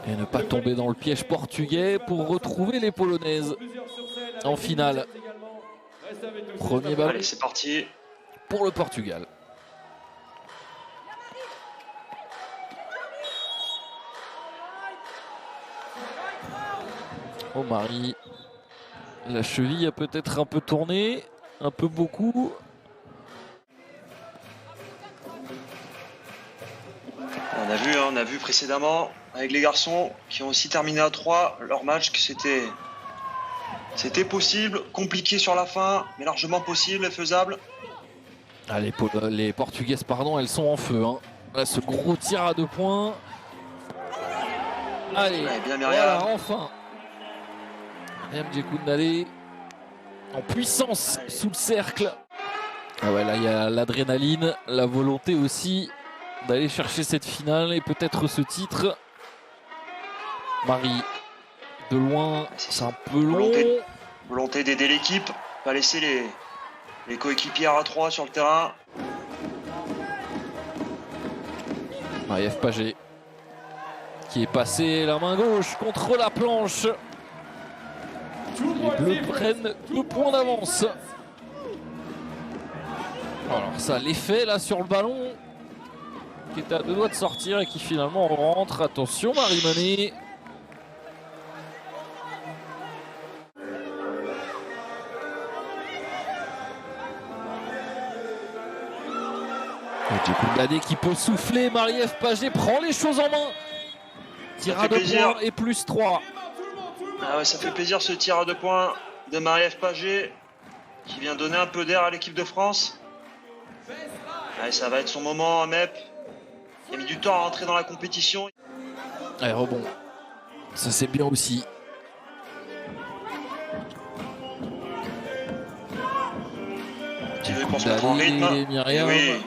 Et ne pas tomber dans le piège portugais pour retrouver les Polonaises en finale. Premier ballon. Allez, c'est parti. Pour le Portugal. Oh Marie, la cheville a peut-être un peu tourné, un peu beaucoup. On a vu précédemment avec les garçons qui ont aussi terminé à 3 leur match que c'était possible, compliqué sur la fin, mais largement possible et faisable. Ah, les Portugaises, pardon, elles sont en feu. Hein. Là, ce gros tir à 2 points. Allez, ouais, bien Myriam. Voilà, enfin. Myriam Djekoundalé en puissance sous le cercle. Ah ouais, là, il y a l'adrénaline, la volonté aussi d'aller chercher cette finale et peut-être ce titre. Marie, de loin, c'est un peu long. Volonté d'aider l'équipe, pas laisser les coéquipières à 3 sur le terrain. Marie-Ève Paget qui est passé la main gauche contre la planche. Les Bleus prennent 2 points d'avance. Alors ça l'effet là sur le ballon qui était à 2 doigts de sortir et qui finalement rentre. Attention Marie-Mané. Djekoundalé qui peut souffler. Marie-Ève Paget prend les choses en main. Tir à 2 points et plus 3. Ah ouais, ça fait plaisir ce tir à 2 points de Marie-Ève Paget qui vient donner un peu d'air à l'équipe de France. Allez, ça va être son moment à MEP. Il a mis du temps à rentrer dans la compétition. Allez, rebond. Ça c'est bien aussi. Pour se mettre en rythme. Myriam. Oui.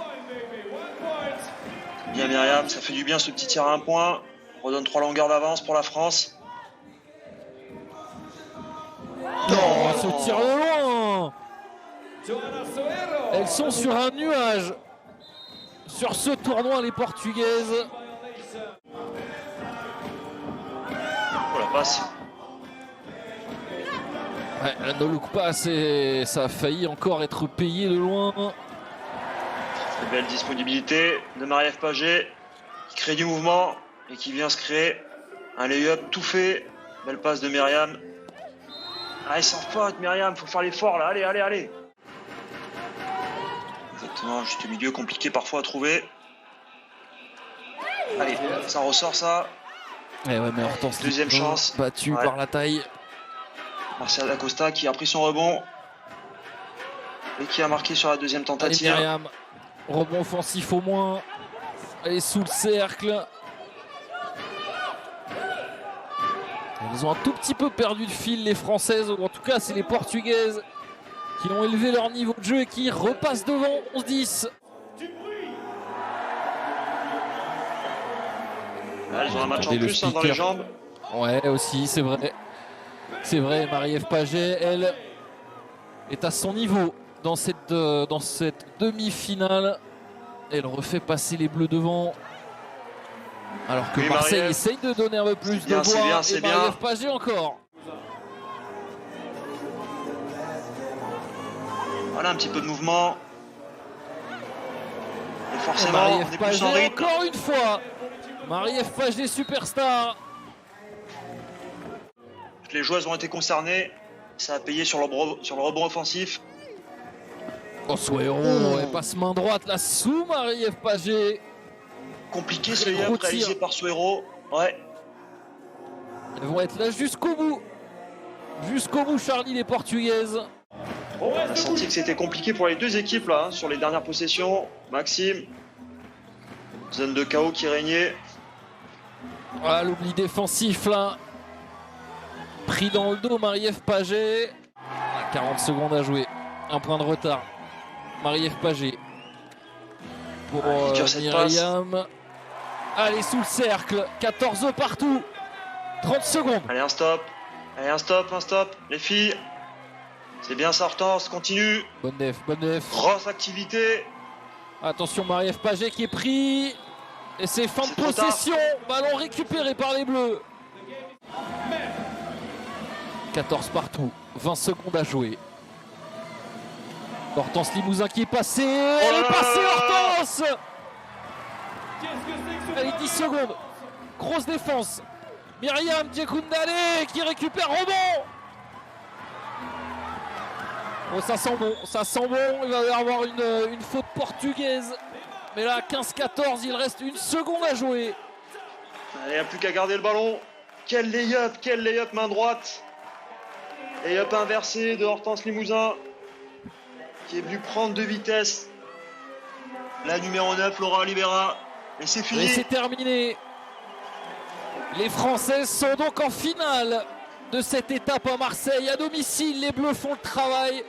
Bien Myriam, ça fait du bien ce petit tir à 1 point. On redonne 3 longueurs d'avance pour la France. Non, ce tir de loin. Elles sont sur un nuage. Sur ce tournoi, les Portugaises. Oh la passe. Ouais, elle ne look pas, ça a failli encore être payé de loin. Très belle disponibilité de Marie-Ève Paget qui crée du mouvement et qui vient se créer un lay-up tout fait. Belle passe de Myriam. Allez, sans faute Myriam, faut faire l'effort là, allez. Exactement, juste au milieu, compliqué parfois à trouver. Allez, ça ressort ça. Et ouais, mais Hortense deuxième chance. Battue par la taille. Martial Acosta qui a pris son rebond et qui a marqué sur la deuxième tentative. Allez, Myriam, rebond offensif au moins. Elle est sous le cercle. Elles ont un tout petit peu perdu de fil les Françaises, ou en tout cas c'est les Portugaises qui ont élevé leur niveau de jeu et qui repassent devant 11-10. Elles ont un match en plus dans les jambes. Ouais aussi, c'est vrai. C'est vrai, Marie-Ève Paget, elle, est à son niveau dans cette demi-finale. Elle refait passer les Bleus devant. Alors que Marseille essaye de donner un peu plus de voix. Et Marie-Ève Paget encore. Voilà un petit peu de mouvement. Et forcément, on est plus en rythme. Encore une fois, Marie-Ève Paget, superstar. Toutes les joueuses ont été concernées. Ça a payé sur le rebond offensif. Oh, Suero, elle passe main droite là sous Marie-Ève Paget. Compliqué ce lay-up réalisé par Suero. Ouais. Elles vont être là jusqu'au bout. Jusqu'au bout, Charlie, les Portugaises. On a senti que c'était compliqué pour les deux équipes là, sur les dernières possessions. Maxime. Zone de chaos qui régnait. Voilà l'oubli défensif là. Pris dans le dos, Marie-Ève Paget. 40 secondes à jouer. Un point de retard. Marie-Ève Paget. Pour Myriam. Allez, sous le cercle. 14 partout. 30 secondes. Allez, un stop. Allez, un stop. Les filles. C'est bien ça, Hortense. Continue. Bonne def. Grosse activité. Attention, Marie-Ève Paget qui est pris. Et c'est fin de C'est trop tard. possession. Ballon récupéré par les Bleus. 14 partout. 20 secondes à jouer. Hortense Limousin qui est passée. Elle est passée, Hortense. Allez, 10 secondes. Grosse défense. Myriam Djekoundalé qui récupère rebond. Oh, ça sent bon, ça sent bon. Il va y avoir une faute portugaise. Mais là, 15-14, il reste une seconde à jouer. Il n'y a plus qu'à garder le ballon. Quel lay-up main droite. Lay-up inversé de Hortense Limousin qui est venu prendre de vitesse la numéro 9, Laura Oliveira. Et c'est fini. Et c'est terminé. Les Françaises sont donc en finale de cette étape à Marseille. À domicile, les Bleus font le travail.